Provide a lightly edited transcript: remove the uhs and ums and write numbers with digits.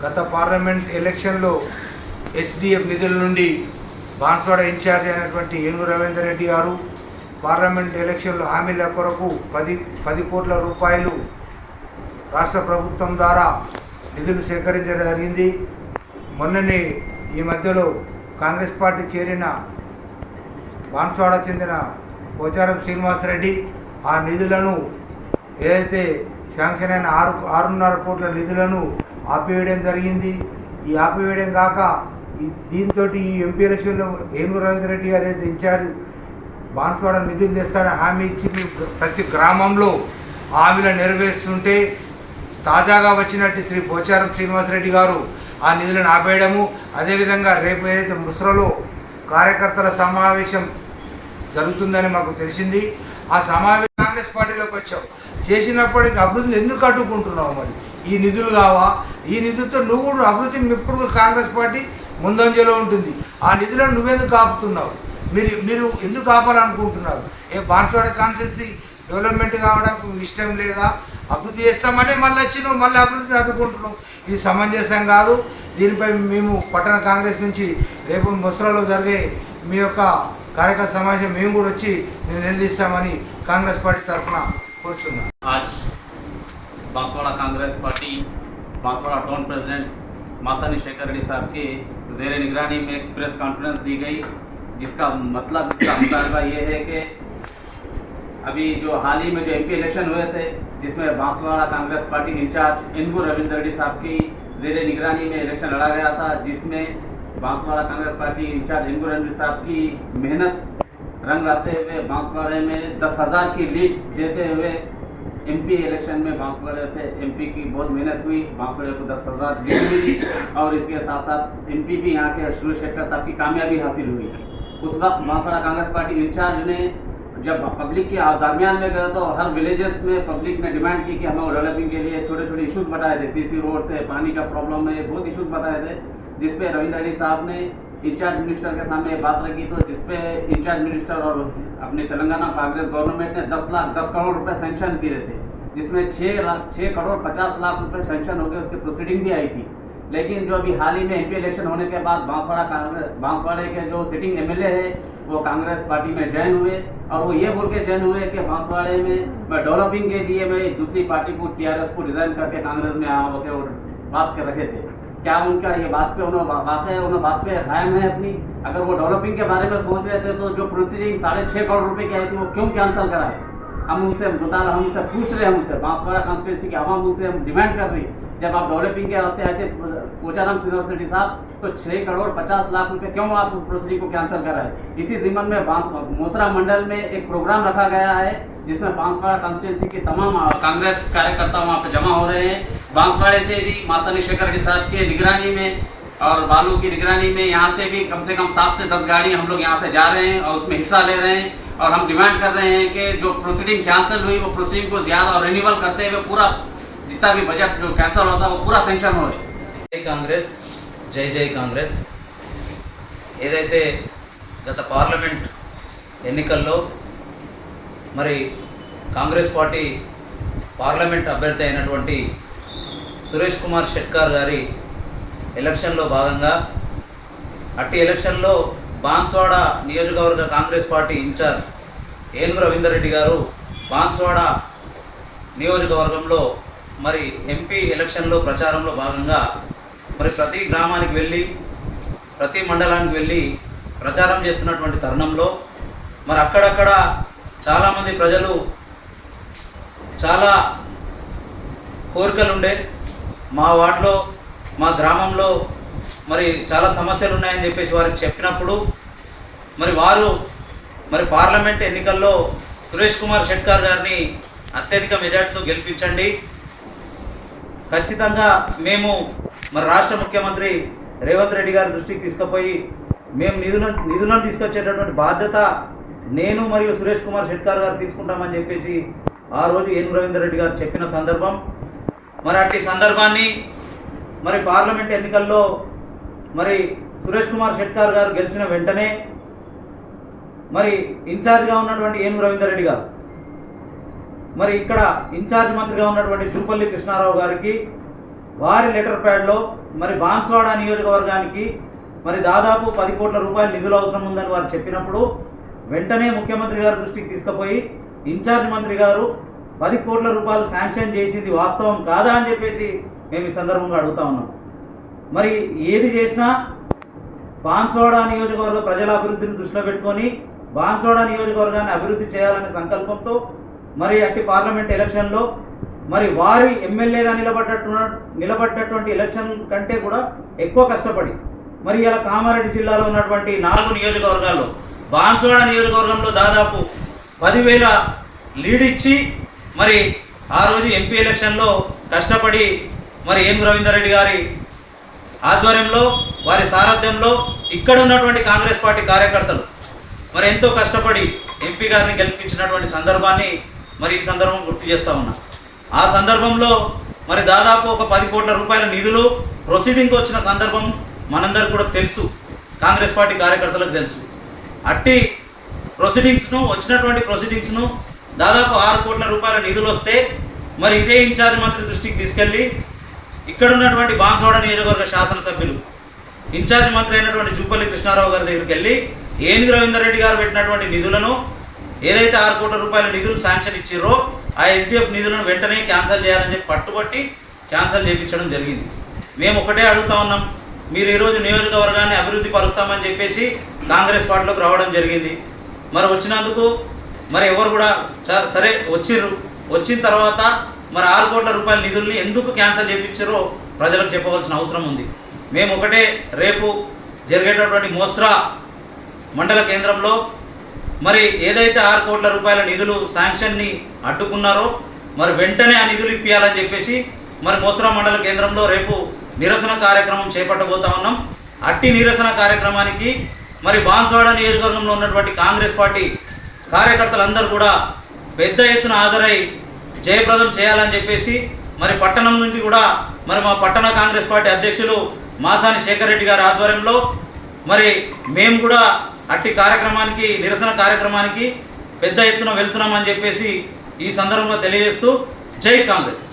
గత పార్లమెంట్ ఎలక్షన్లో ఎస్డిఎఫ్ నిధుల నుండి బాన్స్వాడ ఇన్ఛార్జ్ అయినటువంటి ఏనుగు రవీందర్ రెడ్డి గారు పార్లమెంట్ ఎలక్షన్లో హామీల కొరకు 10 కోట్ల రూపాయలు రాష్ట్ర ప్రభుత్వం ద్వారా నిధులు సేకరించడం జరిగింది. మొన్ననే ఈ మధ్యలో కాంగ్రెస్ పార్టీ చేరిన బాన్స్వాడ చెందిన పోచారం శ్రీనివాసరెడ్డి ఆ నిధులను ఏదైతే శాంక్షన్ అయిన 6.5 కోట్ల నిధులను ఆపివేయడం జరిగింది. ఈ ఆపివేయడం కాక దీంతో ఈ ఎంపీ ఎలక్షన్లో ఏనుగు రవీందర్ రెడ్డి గారు ఏదైతే ఇన్ఛార్జ్ బాన్స్వాడ నిధులు తెస్తాడని హామీ ఇచ్చి ప్రతి గ్రామంలో హామీలను నెరవేరుస్తుంటే తాజాగా వచ్చినట్టు శ్రీ పోచారం శ్రీనివాసరెడ్డి గారు ఆ నిధులను ఆపేయడము, అదేవిధంగా రేపు ఏదైతే ముస్రలో కార్యకర్తల సమావేశం జరుగుతుందని మాకు తెలిసింది. ఆ సమావేశం కాంగ్రెస్ పార్టీలోకి వచ్చావు, చేసినప్పటికీ అభివృద్ధిని ఎందుకు అడ్డుకుంటున్నావు? మరి ఈ నిధులు కావా? ఈ నిధులతో నువ్వు కూడా అభివృద్ధిని ఎప్పుడు కాంగ్రెస్ పార్టీ ముందంజలో ఉంటుంది. ఆ నిధులను నువ్వెందుకు ఆపుతున్నావు? మీరు ఎందుకు ఆపాలనుకుంటున్నారు? బాన్స్వాడ కాన్స్టిట్యున్సీ డెవలప్మెంట్ కావడం ఇష్టం లేదా? అభివృద్ధి చేస్తామని మళ్ళీ వచ్చినావు, మళ్ళీ అభివృద్ధిని అడ్డుకుంటున్నావు. ఇది సమంజసం కాదు. దీనిపై మేము పట్టణ కాంగ్రెస్ నుంచి రేపు ముస్రాలో జరిగే మీ యొక్క కార్యకర్త సమావేశం మేము కూడా వచ్చి నిలదీస్తామని కాంగ్రెస్ పార్టీ తరఫున కోరుచున్నాం. आज Banswada Congress party Banswada town president Masani Shekhar Reddy साहब के ज़ेर निगरानी में एक प्रेस कॉन्फ्रेंस दी गई, जिसका मतलब इसका मुतालबा ये है कि अभी जो हाल ही में जो एमपी इलेक्शन हुए थे, जिसमें बांसवाड़ा कांग्रेस पार्टी इंचार्ज एनुगु रविंदर रेड्डी साहब की ज़ेर निगरानी में इलेक्शन लड़ा गया था, जिसमें बांसवाड़ा कांग्रेस पार्टी इंचार्ज एनुगु रविंदर साहब की मेहनत रंग लाते हुए बांसवाड़े में 10,000 की लीड जीते हुए एमपी इलेक्शन में बांसवाड़े से एमपी की बहुत मेहनत हुई, बांसवाड़े को 10,000 लीड मिली और इसके साथ साथ एमपी भी यहाँ के सुरेश शेखर साहब की कामयाबी हासिल हुई। उस वक्त बांसवाड़ा कांग्रेस पार्टी इंचार्ज ने जब पब्लिक के दरमियान में गए तो हर विलेजेस में पब्लिक ने डिमांड की कि हमें डेवलपिंग के लिए छोटे छोटे इशूज़ बताए थे, सीसी रोड से पानी का प्रॉब्लम है, बहुत इशूज़ बताए थे, जिसपे रविंदर रेड्डी साहब ने इंचार्ज मिनिस्टर के सामने बात रखी। तो जिसपे इंचार्ज मिनिस्टर और अपने तेलंगाना कांग्रेस गवर्नमेंट ने 10 करोड़ रुपए सैंक्शन किए थे, जिसमें 6 करोड़ 50 लाख रुपए सैंक्शन हो गए, उसकी प्रोसीडिंग भी आई थी। लेकिन जो अभी हाल ही में एमपी इलेक्शन होने के बाद बांसवाड़े के जो सिटिंग एमएलए है वो कांग्रेस पार्टी में ज्वाइन हुए और वो ये बोल के ज्वाइन हुए कि बांसवाड़े में डेवलपिंग के लिए मैं दूसरी पार्टी को टीआरएस को रिजाइन करके कांग्रेस में आया होकर और बात कर रखे थे। क्या उनका ये बात पे उन्होंने बात पे कायम है अपनी? अगर वो डेवलपिंग के बारे में सोच रहे थे तो जो प्रोसीडिंग 6.5 करोड़ रुपए की आई थी वो क्यों कैंसिल कराए? हम उनसे पूछ रहे हैं, उनसे बांसवाड़ा कॉन्स्टिट्यूंसी की आवाम उनसे हम डिमांड कर रही है, जब आप डेवलपिंग के रास्ते आए थे पोचाराम श्रीनिवास रेड्डी साहब तो 6 करोड़ 50 लाख रुपए क्यों आप प्रोसीडिंग को कैंसिल कराए? इसी जिम्मन में मोसरा मंडल में एक प्रोग्राम रखा गया है, जिसमें बांसवाड़ा कॉन्स्टिट्यूंसी के तमाम कांग्रेस कार्यकर्ता वहाँ पे जमा हो रहे हैं। बांसवाड़े से भी मासानी शेखर रेड्डी साहब के निगरानी में और बालू की निगरानी में यहाँ से भी कम से कम 7 से 10 गाड़ी हम लोग यहाँ से जा रहे हैं और उसमें हिस्सा ले रहे हैं और हम डिमांड कर रहे हैं कि जो प्रोसीडिंग कैंसिल हुई वो प्रोसीडिंग को ज़्यादा और रिन्यूअल करते हुए पूरा जितना भी बजट जो कैंसिल होता है वो पूरा सेंक्शन हो। जय कांग्रेस, जय जय कांग्रेस। ఏదైతే గత పార్లమెంట్ ఎన్నికల్లో మరి కాంగ్రెస్ పార్టీ పార్లమెంట్ అభ్యర్థి అయినటువంటి సురేష్ కుమార్ షెట్కార్ గారి ఎలక్షన్లో భాగంగా అట్టి ఎలక్షన్లో బాన్స్వాడ నియోజకవర్గ కాంగ్రెస్ పార్టీ ఇన్ఛార్జ్ ఏనుగు రవీందర్ రెడ్డి గారు బాన్స్వాడ నియోజకవర్గంలో మరి ఎంపీ ఎలక్షన్లో ప్రచారంలో భాగంగా మరి ప్రతి గ్రామానికి వెళ్ళి ప్రతి మండలానికి వెళ్ళి ప్రచారం చేస్తున్నటువంటి తరుణంలో మరి అక్కడక్కడ చాలామంది ప్రజలు చాలా కోరికలుండే మా వార్డులో మా గ్రామంలో మరి చాలా సమస్యలు ఉన్నాయని చెప్పేసి వారికి చెప్పినప్పుడు మరి వారు మరి పార్లమెంట్ ఎన్నికల్లో సురేష్ కుమార్ షెట్కార్ గారిని అత్యధిక మెజార్టీతో గెలిపించండి, ఖచ్చితంగా మేము మరి రాష్ట్ర ముఖ్యమంత్రి రేవంత్ రెడ్డి గారి దృష్టికి తీసుకుపోయి మేము నిధులను తీసుకొచ్చేటటువంటి బాధ్యత నేను మరియు సురేష్ కుమార్ షెట్కార్ గారు తీసుకుంటామని చెప్పేసి ఆ రోజు ఏనుగు రవీందర్ రెడ్డి గారు చెప్పిన సందర్భం. మరి అట్టి సందర్భాన్ని మరి పార్లమెంట్ ఎన్నికల్లో మరి సురేష్ కుమార్ షెట్కార్ గారు గెలిచిన వెంటనే మరి ఇన్ఛార్జ్గా ఉన్నటువంటి ఏనుగు రవీందర్ రెడ్డి గారు మరి ఇక్కడ ఇన్ఛార్జ్ మంత్రిగా ఉన్నటువంటి జూపల్లి కృష్ణారావు గారికి వారి లెటర్ ప్యాడ్లో మరి బాన్స్వాడ నియోజకవర్గానికి మరి దాదాపు 10 కోట్ల రూపాయల నిధులు అవసరం ఉందని వారు చెప్పినప్పుడు వెంటనే ముఖ్యమంత్రి గారి దృష్టికి తీసుకుపోయి ఇన్ఛార్జ్ మంత్రి గారు 10 కోట్ల రూపాయలు శాంక్షన్ చేసింది వాస్తవం కాదా అని చెప్పేసి మేము ఈ సందర్భంగా అడుగుతా ఉన్నాం. మరి ఏది చేసినా బాన్స్వాడ నియోజకవర్గ ప్రజల అభివృద్ధిని దృష్టిలో పెట్టుకొని బాన్స్వాడ నియోజకవర్గాన్ని అభివృద్ధి చేయాలనే సంకల్పంతో మరి అట్టి పార్లమెంట్ ఎలక్షన్లో మరి వారి ఎమ్మెల్యేగా నిలబడ్డటువంటి ఎలక్షన్ కంటే కూడా ఎక్కువ కష్టపడి మరి ఇలా కామారెడ్డి జిల్లాలో ఉన్నటువంటి 4 నియోజకవర్గాల్లో బాన్స్వాడ నియోజకవర్గంలో దాదాపు 10,000 లీడ్ ఇచ్చి మరి ఆ రోజు ఎంపీ ఎలక్షన్లో కష్టపడి మరి ఏనుగు రవీందర్ రెడ్డి గారి ఆధ్వర్యంలో వారి సారథ్యంలో ఇక్కడ ఉన్నటువంటి కాంగ్రెస్ పార్టీ కార్యకర్తలు మరి ఎంతో కష్టపడి ఎంపీ గారిని గెలిపించినటువంటి సందర్భాన్ని మరి ఈ సందర్భం గుర్తు చేస్తూ ఉన్నా. ఆ సందర్భంలో మరి దాదాపు ఒక 10 కోట్ల రూపాయల నిధులు ప్రొసీడింగ్కి వచ్చిన సందర్భం మనందరికీ కూడా తెలుసు, కాంగ్రెస్ పార్టీ కార్యకర్తలకు తెలుసు. అట్టి వచ్చినటువంటి ప్రొసీడింగ్స్ను దాదాపు 6 కోట్ల రూపాయల నిధులు వస్తే మరి ఇదే ఇన్ఛార్జ్ మంత్రి దృష్టికి తీసుకెళ్ళి ఇక్కడ ఉన్నటువంటి బాన్స్వాడ నియోజకవర్గ శాసనసభ్యులు ఇన్ఛార్జ్ మంత్రి అయినటువంటి జూపల్లి కృష్ణారావు గారి దగ్గరికి వెళ్ళి ఏనుగు రవీందర్ రెడ్డి గారు పెట్టినటువంటి నిధులను ఏదైతే 6 కోట్ల రూపాయల నిధులు శాంక్షన్ ఇచ్చిర్రో ఆ ఎస్డిఎఫ్ నిధులను వెంటనే క్యాన్సిల్ చేయాలని చెప్పి పట్టుబట్టి క్యాన్సిల్ చేయించడం జరిగింది. మేము ఒకటే అడుగుతా ఉన్నాం, మీరు ఈరోజు నియోజకవర్గాన్ని అభివృద్ధి పరుస్తామని చెప్పేసి కాంగ్రెస్ పార్టీలోకి రావడం జరిగింది. మరి వచ్చినందుకు మరి ఎవరు కూడా సరే వచ్చిన తర్వాత మరి 6 కోట్ల రూపాయల నిధుల్ని ఎందుకు క్యాన్సిల్ చేయించారో ప్రజలకు చెప్పవలసిన అవసరం ఉంది. మేము ఒకటే రేపు జరిగేటటువంటి మోస్రా మండల కేంద్రంలో మరి ఏదైతే 6 కోట్ల రూపాయల నిధులు శాంక్షన్ని అడ్డుకున్నారో మరి వెంటనే ఆ నిధులు ఇప్పించాలని చెప్పేసి మరి మోస్రా మండల కేంద్రంలో రేపు నిరసన కార్యక్రమం చేపట్టబోతా ఉన్నాం. అట్టి నిరసన కార్యక్రమానికి మరి బాన్స్వాడ నియోజకవర్గంలో ఉన్నటువంటి కాంగ్రెస్ పార్టీ కార్యకర్తలందరూ కూడా పెద్ద ఎత్తున హాజరై జయప్రదం చేయాలని చెప్పేసి మరి పట్టణం నుంచి కూడా మరి మా పట్టణ కాంగ్రెస్ పార్టీ అధ్యక్షులు మాసాని శేఖర్ రెడ్డి గారి ఆధ్వర్యంలో మరి మేము కూడా అట్టి కార్యక్రమానికి నిరసన కార్యక్రమానికి పెద్ద ఎత్తున వెళ్తున్నామని చెప్పేసి ఈ సందర్భంగా తెలియజేస్తూ జై కాంగ్రెస్.